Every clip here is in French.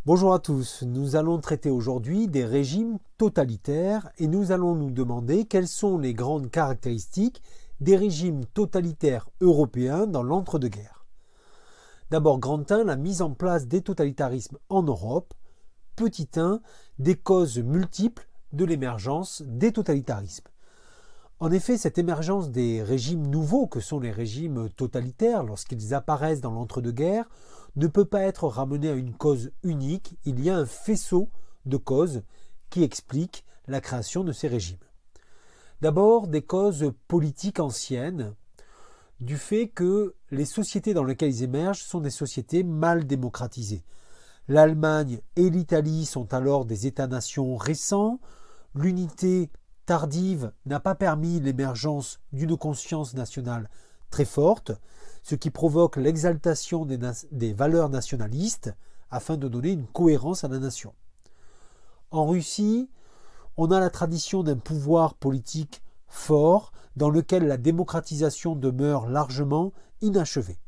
Bonjour à tous, nous allons traiter aujourd'hui des régimes totalitaires et nous allons nous demander quelles sont les grandes caractéristiques des régimes totalitaires européens dans l'entre-deux-guerres. D'abord, grand 1, la mise en place des totalitarismes en Europe. Petit 1, des causes multiples de l'émergence des totalitarismes. En effet, cette émergence des régimes nouveaux que sont les régimes totalitaires lorsqu'ils apparaissent dans l'entre-deux-guerres ne peut pas être ramenée à une cause unique, il y a un faisceau de causes qui expliquent la création de ces régimes. D'abord, des causes politiques anciennes, du fait que les sociétés dans lesquelles ils émergent sont des sociétés mal démocratisées. L'Allemagne et l'Italie sont alors des États-nations récents, l'unité tardive n'a pas permis l'émergence d'une conscience nationale très forte, ce qui provoque l'exaltation des valeurs nationalistes afin de donner une cohérence à la nation. En Russie, on a la tradition d'un pouvoir politique fort dans lequel la démocratisation demeure largement inachevée.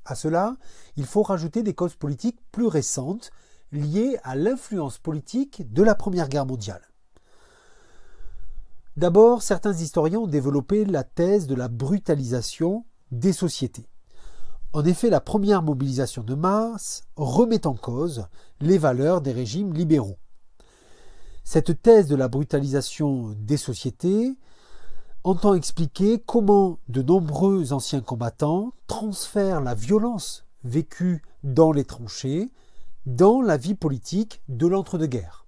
À cela, il faut rajouter des causes politiques plus récentes liées à l'influence politique de la Première Guerre mondiale. D'abord, certains historiens ont développé la thèse de la brutalisation des sociétés. En effet, la première mobilisation de masse remet en cause les valeurs des régimes libéraux. Cette thèse de la brutalisation des sociétés entend expliquer comment de nombreux anciens combattants transfèrent la violence vécue dans les tranchées dans la vie politique de l'entre-deux-guerres.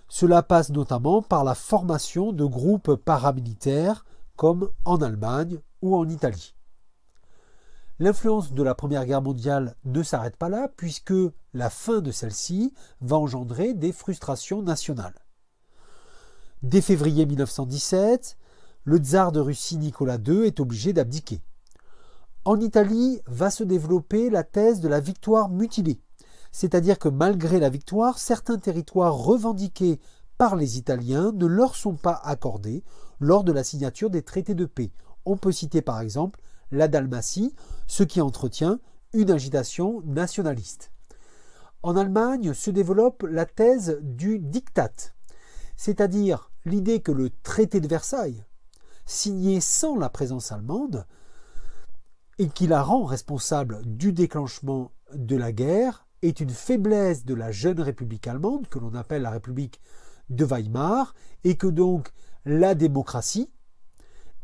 Cela passe notamment par la formation de groupes paramilitaires comme en Allemagne ou en Italie. L'influence de la Première Guerre mondiale ne s'arrête pas là puisque la fin de celle-ci va engendrer des frustrations nationales. Dès février 1917, le tsar de Russie Nicolas II est obligé d'abdiquer. En Italie va se développer la thèse de la victoire mutilée, c'est-à-dire que malgré la victoire, certains territoires revendiqués par les Italiens ne leur sont pas accordés lors de la signature des traités de paix. On peut citer par exemple la Dalmatie, ce qui entretient une agitation nationaliste. En Allemagne se développe la thèse du diktat, c'est-à-dire l'idée que le traité de Versailles, signé sans la présence allemande, et qui la rend responsable du déclenchement de la guerre, est une faiblesse de la jeune République allemande, que l'on appelle la République de Weimar, et que donc la démocratie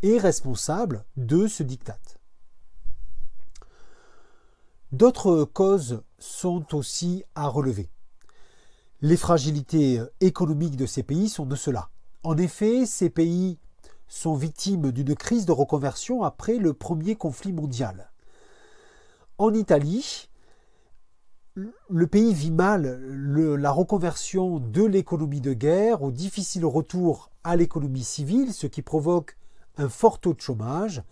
est responsable de ce diktat. D'autres causes sont aussi à relever. Les fragilités économiques de ces pays sont de cela. En effet, ces pays sont victimes d'une crise de reconversion après le premier conflit mondial. En Italie, le pays vit mal la reconversion de l'économie de guerre au difficile retour à l'économie civile, ce qui provoque un fort taux de chômage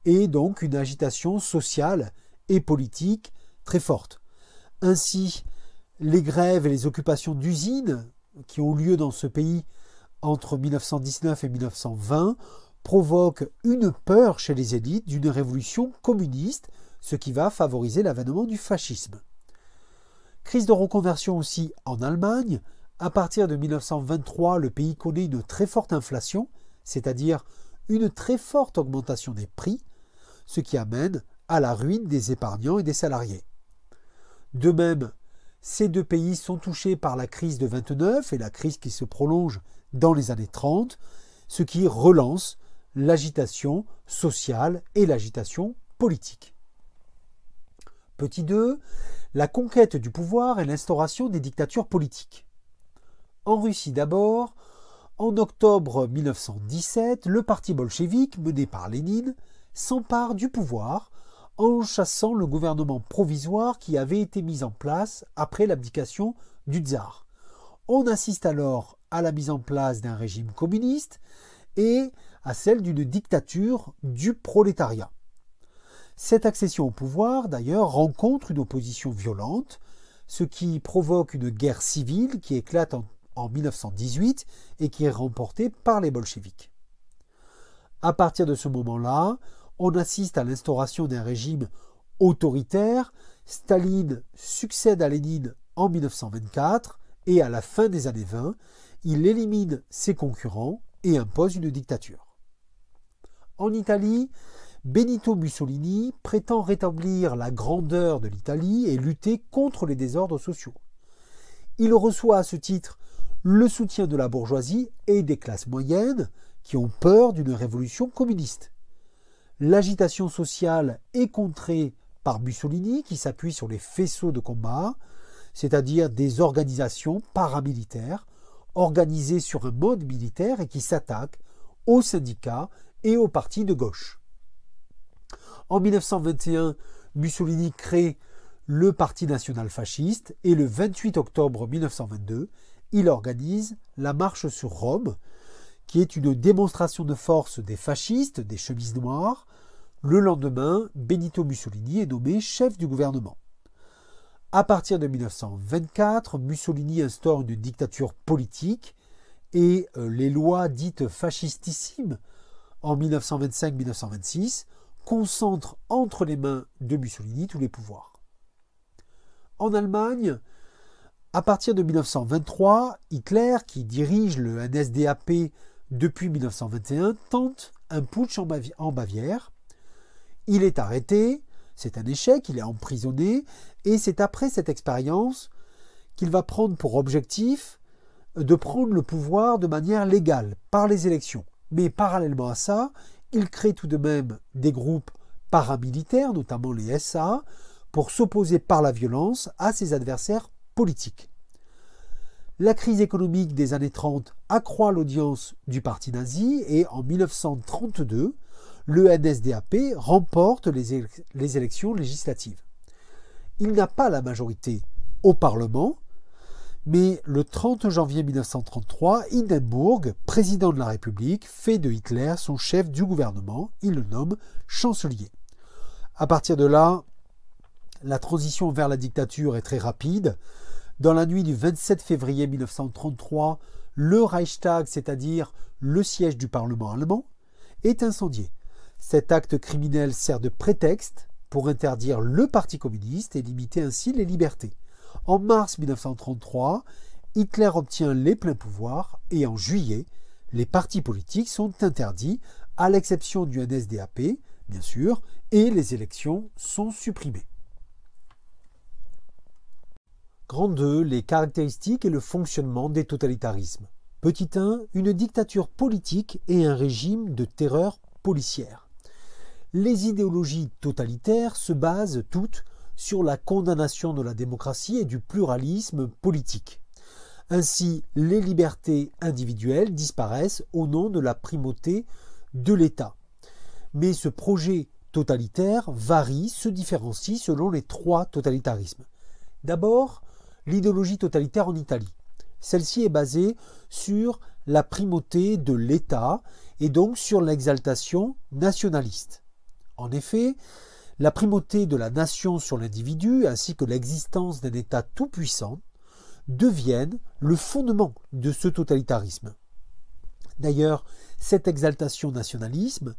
et donc une agitation sociale et politique très forte. Ainsi, les grèves et les occupations d'usines qui ont lieu dans ce pays entre 1919 et 1920 provoquent une peur chez les élites d'une révolution communiste, ce qui va favoriser l'avènement du fascisme. Crise de reconversion aussi en Allemagne. À partir de 1923, le pays connaît une très forte inflation, c'est-à-dire une très forte augmentation des prix, ce qui amène à la ruine des épargnants et des salariés. De même, ces deux pays sont touchés par la crise de 29 et la crise qui se prolonge dans les années 30, ce qui relance l'agitation sociale et l'agitation politique. Petit 2, la conquête du pouvoir et l'instauration des dictatures politiques. En Russie d'abord, en octobre 1917, le parti bolchevique, mené par Lénine, s'empare du pouvoir en chassant le gouvernement provisoire qui avait été mis en place après l'abdication du tsar. On assiste alors à la mise en place d'un régime communiste et à celle d'une dictature du prolétariat. Cette accession au pouvoir, d'ailleurs, rencontre une opposition violente, ce qui provoque une guerre civile qui éclate en 1918 et qui est remportée par les bolcheviks. À partir de ce moment-là, on assiste à l'instauration d'un régime autoritaire, Staline succède à Lénine en 1924 et à la fin des années 20, il élimine ses concurrents et impose une dictature. En Italie, Benito Mussolini prétend rétablir la grandeur de l'Italie et lutter contre les désordres sociaux. Il reçoit à ce titre le soutien de la bourgeoisie et des classes moyennes qui ont peur d'une révolution communiste. L'agitation sociale est contrée par Mussolini qui s'appuie sur les faisceaux de combat, c'est-à-dire des organisations paramilitaires organisées sur un mode militaire et qui s'attaquent aux syndicats et aux partis de gauche. En 1921, Mussolini crée le Parti national fasciste et le 28 octobre 1922, il organise la marche sur Rome, qui est une démonstration de force des fascistes, des chemises noires. Le lendemain, Benito Mussolini est nommé chef du gouvernement. À partir de 1924, Mussolini instaure une dictature politique et les lois dites fascistissimes en 1925-1926 concentrent entre les mains de Mussolini tous les pouvoirs. En Allemagne, à partir de 1923, Hitler, qui dirige le NSDAP depuis 1921, tente un putsch en Bavière. Il est arrêté, c'est un échec, il est emprisonné, et c'est après cette expérience qu'il va prendre pour objectif de prendre le pouvoir de manière légale, par les élections. Mais parallèlement à ça, il crée tout de même des groupes paramilitaires, notamment les SA, pour s'opposer par la violence à ses adversaires politiques. La crise économique des années 30 accroît l'audience du parti nazi et en 1932, le NSDAP remporte les élections législatives. Il n'a pas la majorité au Parlement, mais le 30 janvier 1933, Hindenburg, président de la République, fait de Hitler son chef du gouvernement. Il le nomme chancelier. À partir de là, la transition vers la dictature est très rapide. Dans la nuit du 27 février 1933, le Reichstag, c'est-à-dire le siège du Parlement allemand, est incendié. Cet acte criminel sert de prétexte pour interdire le Parti communiste et limiter ainsi les libertés. En mars 1933, Hitler obtient les pleins pouvoirs et en juillet, les partis politiques sont interdits, à l'exception du NSDAP, bien sûr, et les élections sont supprimées. Grand 2, les caractéristiques et le fonctionnement des totalitarismes. Petit 1, une dictature politique et un régime de terreur policière. Les idéologies totalitaires se basent toutes sur la condamnation de la démocratie et du pluralisme politique. Ainsi, les libertés individuelles disparaissent au nom de la primauté de l'État. Mais ce projet totalitaire varie, se différencie selon les trois totalitarismes. D'abord, l'idéologie totalitaire en Italie. Celle-ci est basée sur la primauté de l'État et donc sur l'exaltation nationaliste. En effet, la primauté de la nation sur l'individu ainsi que l'existence d'un État tout-puissant deviennent le fondement de ce totalitarisme. D'ailleurs, cette exaltation nationalisme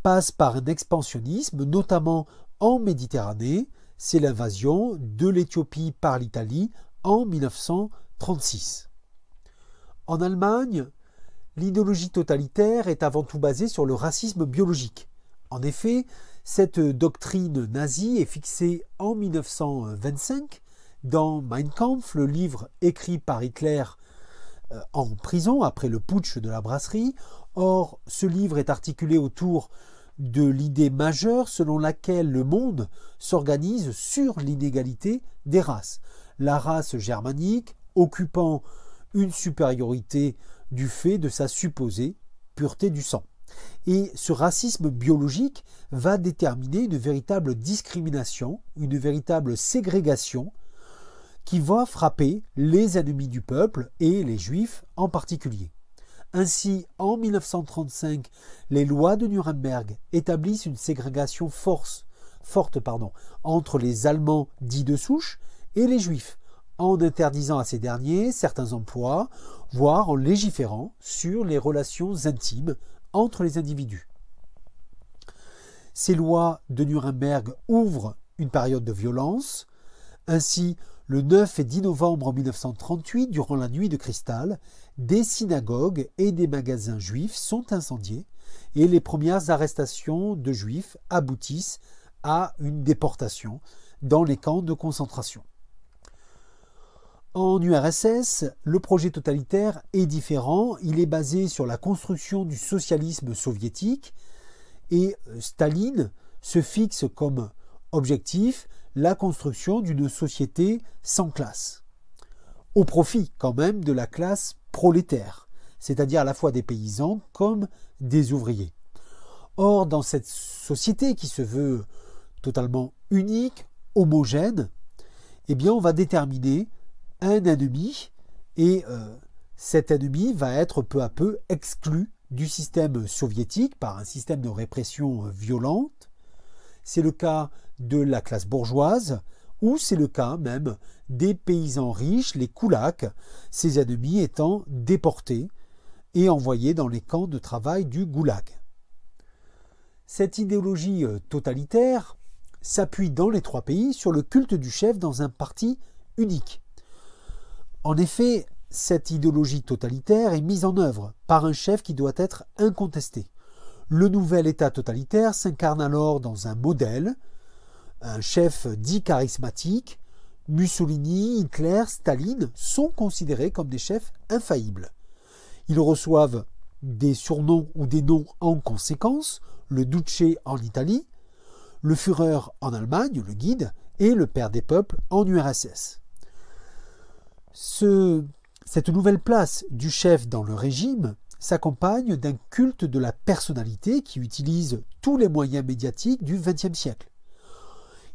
passe par un expansionnisme, notamment en Méditerranée. C'est l'invasion de l'Éthiopie par l'Italie en 1936. En Allemagne, l'idéologie totalitaire est avant tout basée sur le racisme biologique. En effet, cette doctrine nazie est fixée en 1925 dans Mein Kampf, le livre écrit par Hitler en prison après le putsch de la brasserie. Or, ce livre est articulé autour de l'idée majeure selon laquelle le monde s'organise sur l'inégalité des races. La race germanique occupant une supériorité du fait de sa supposée pureté du sang. Et ce racisme biologique va déterminer une véritable discrimination, une véritable ségrégation qui va frapper les ennemis du peuple et les juifs en particulier. Ainsi, en 1935, les lois de Nuremberg établissent une ségrégation forte entre les Allemands dits de souche et les Juifs, en interdisant à ces derniers certains emplois, voire en légiférant sur les relations intimes entre les individus. Ces lois de Nuremberg ouvrent une période de violence. Ainsi, le 9 et 10 novembre 1938, durant la nuit de cristal, des synagogues et des magasins juifs sont incendiés et les premières arrestations de juifs aboutissent à une déportation dans les camps de concentration. En URSS, le projet totalitaire est différent. Il est basé sur la construction du socialisme soviétique et Staline se fixe comme objectif la construction d'une société sans classe, au profit quand même de la classe prolétaire, c'est-à-dire à la fois des paysans comme des ouvriers. Or, dans cette société qui se veut totalement unique, homogène, eh bien, on va déterminer un ennemi et cet ennemi va être peu à peu exclu du système soviétique par un système de répression violente. C'est le cas de la classe bourgeoise ou c'est le cas même des paysans riches, les koulaks, ces ennemis étant déportés et envoyés dans les camps de travail du goulag. Cette idéologie totalitaire s'appuie dans les trois pays sur le culte du chef dans un parti unique. En effet, cette idéologie totalitaire est mise en œuvre par un chef qui doit être incontesté. Le nouvel État totalitaire s'incarne alors dans un modèle, un chef dit charismatique. Mussolini, Hitler, Staline sont considérés comme des chefs infaillibles. Ils reçoivent des surnoms ou des noms en conséquence, le Duce en Italie, le Führer en Allemagne, le guide, et le père des peuples en URSS. Cette nouvelle place du chef dans le régime s'accompagne d'un culte de la personnalité qui utilise tous les moyens médiatiques du XXe siècle.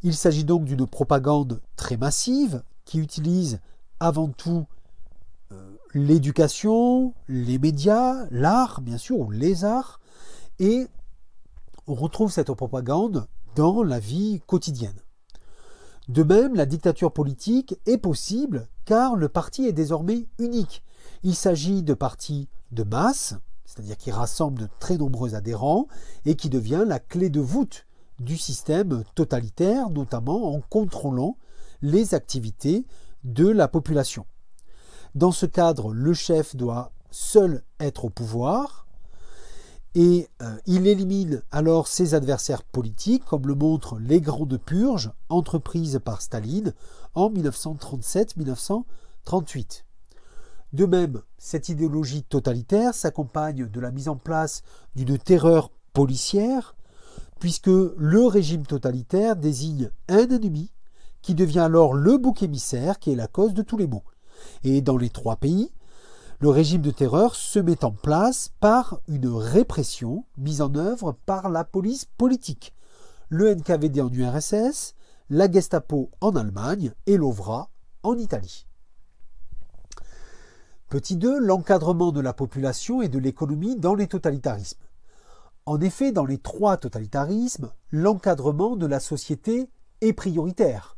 Il s'agit donc d'une propagande très massive qui utilise avant tout l'éducation, les médias, l'art bien sûr, ou les arts, et on retrouve cette propagande dans la vie quotidienne. De même, la dictature politique est possible car le parti est désormais unique. Il s'agit de partis de masse, c'est-à-dire qui rassemblent de très nombreux adhérents et qui devient la clé de voûte du système totalitaire, notamment en contrôlant les activités de la population. Dans ce cadre, le chef doit seul être au pouvoir et il élimine alors ses adversaires politiques, comme le montrent les grandes purges entreprises par Staline en 1937-1938. De même, cette idéologie totalitaire s'accompagne de la mise en place d'une terreur policière, puisque le régime totalitaire désigne un ennemi qui devient alors le bouc émissaire qui est la cause de tous les maux. Et dans les trois pays, le régime de terreur se met en place par une répression mise en œuvre par la police politique, le NKVD en URSS, la Gestapo en Allemagne et l'OVRA en Italie. Petit 2, l'encadrement de la population et de l'économie dans les totalitarismes. En effet, dans les trois totalitarismes, l'encadrement de la société est prioritaire,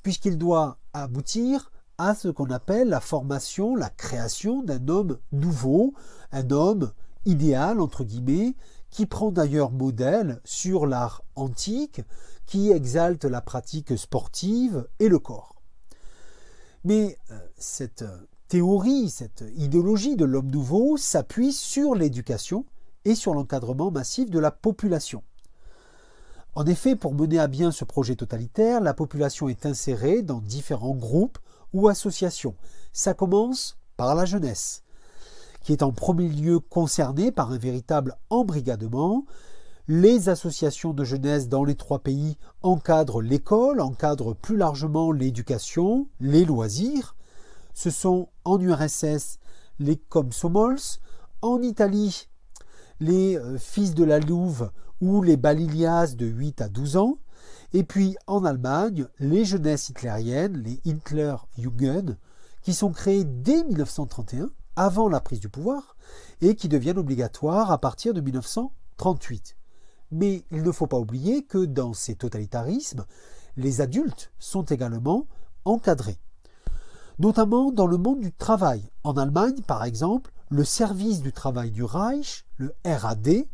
puisqu'il doit aboutir à ce qu'on appelle la formation, la création d'un homme nouveau, un homme idéal, entre guillemets, qui prend d'ailleurs modèle sur l'art antique, qui exalte la pratique sportive et le corps. Mais cette théorie, cette idéologie de l'homme nouveau s'appuie sur l'éducation et sur l'encadrement massif de la population. En effet, pour mener à bien ce projet totalitaire, la population est insérée dans différents groupes ou associations. Ça commence par la jeunesse, qui est en premier lieu concernée par un véritable embrigadement. Les associations de jeunesse dans les trois pays encadrent l'école, encadrent plus largement l'éducation, les loisirs. Ce sont en URSS les Komsomols, en Italie les fils de la Louve ou les Balilias de 8 à 12 ans, et puis en Allemagne, les jeunesses hitlériennes, les Hitlerjugend, qui sont créées dès 1931, avant la prise du pouvoir, et qui deviennent obligatoires à partir de 1938. Mais il ne faut pas oublier que dans ces totalitarismes, les adultes sont également encadrés. Notamment dans le monde du travail. En Allemagne, par exemple, le service du travail du Reich, le RAD,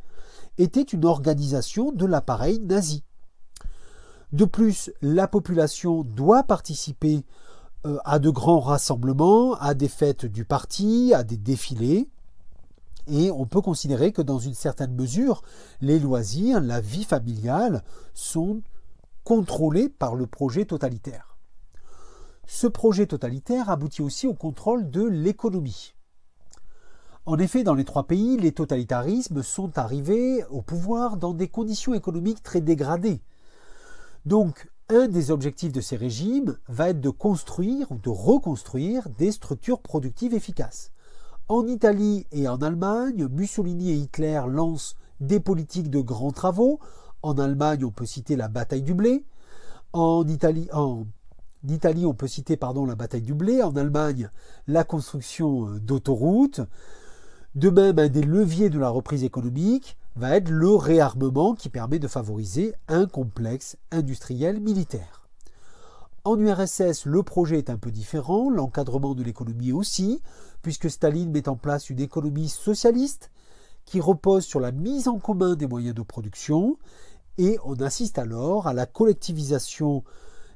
était une organisation de l'appareil nazi. De plus, la population doit participer à de grands rassemblements, à des fêtes du parti, à des défilés. Et on peut considérer que dans une certaine mesure, les loisirs, la vie familiale sont contrôlés par le projet totalitaire. Ce projet totalitaire aboutit aussi au contrôle de l'économie. En effet, dans les trois pays, les totalitarismes sont arrivés au pouvoir dans des conditions économiques très dégradées. Donc, un des objectifs de ces régimes va être de construire ou de reconstruire des structures productives efficaces. En Italie et en Allemagne, Mussolini et Hitler lancent des politiques de grands travaux. En Allemagne, on peut citer la bataille du blé. En Italie, on peut citer la bataille du blé. En Allemagne, la construction d'autoroutes. De même, un des leviers de la reprise économique va être le réarmement qui permet de favoriser un complexe industriel militaire. En URSS, le projet est un peu différent, l'encadrement de l'économie aussi, puisque Staline met en place une économie socialiste qui repose sur la mise en commun des moyens de production, et on assiste alors à la collectivisation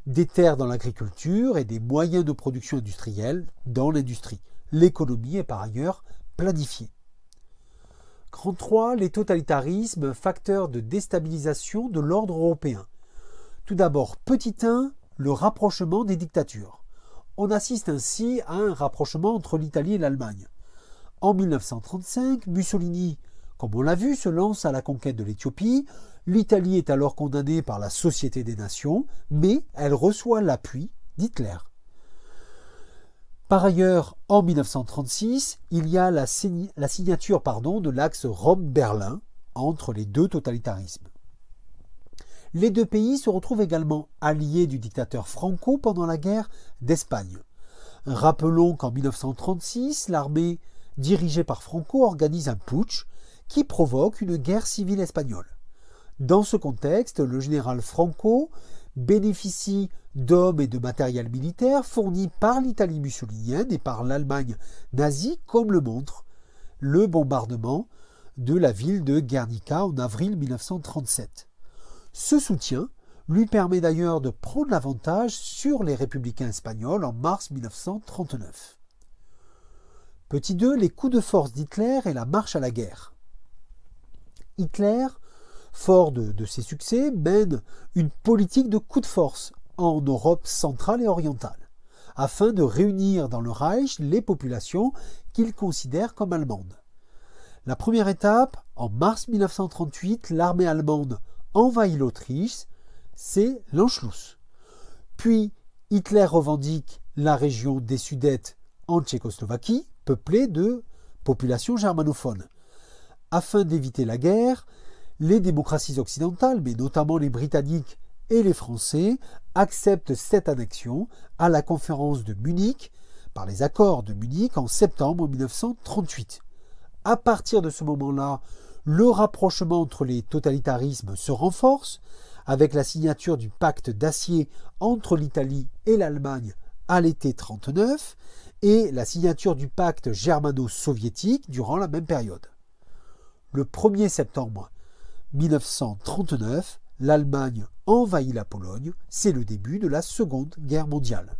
des terres dans l'agriculture et des moyens de production industrielle dans l'industrie. L'économie est par ailleurs planifiée. Grand 3, les totalitarismes, facteurs de déstabilisation de l'ordre européen. Tout d'abord, petit 1, le rapprochement des dictatures. On assiste ainsi à un rapprochement entre l'Italie et l'Allemagne. En 1935, Mussolini, comme on l'a vu, se lance à la conquête de l'Éthiopie. L'Italie est alors condamnée par la Société des Nations, mais elle reçoit l'appui d'Hitler. Par ailleurs, en 1936, il y a la signature de l'axe Rome-Berlin entre les deux totalitarismes. Les deux pays se retrouvent également alliés du dictateur Franco pendant la guerre d'Espagne. Rappelons qu'en 1936, l'armée dirigée par Franco organise un putsch qui provoque une guerre civile espagnole. Dans ce contexte, le général Franco bénéficie d'hommes et de matériel militaire fournis par l'Italie mussolinienne et par l'Allemagne nazie, comme le montre le bombardement de la ville de Guernica en avril 1937. Ce soutien lui permet d'ailleurs de prendre l'avantage sur les républicains espagnols en mars 1939. Petit 2, les coups de force d'Hitler et la marche à la guerre. Hitler, fort de ses succès, mène une politique de coups de force en Europe centrale et orientale, afin de réunir dans le Reich les populations qu'il considère comme allemandes. La première étape, en mars 1938, l'armée allemande envahit l'Autriche, c'est l'Anschluss. Puis Hitler revendique la région des Sudètes en Tchécoslovaquie, peuplée de populations germanophones. Afin d'éviter la guerre, les démocraties occidentales, mais notamment les Britanniques et les Français, acceptent cette annexion à la conférence de Munich, par les accords de Munich en septembre 1938. À partir de ce moment-là, le rapprochement entre les totalitarismes se renforce, avec la signature du pacte d'acier entre l'Italie et l'Allemagne à l'été 1939 et la signature du pacte germano-soviétique durant la même période. Le 1er septembre 1939, l'Allemagne envahit la Pologne, c'est le début de la Seconde Guerre mondiale.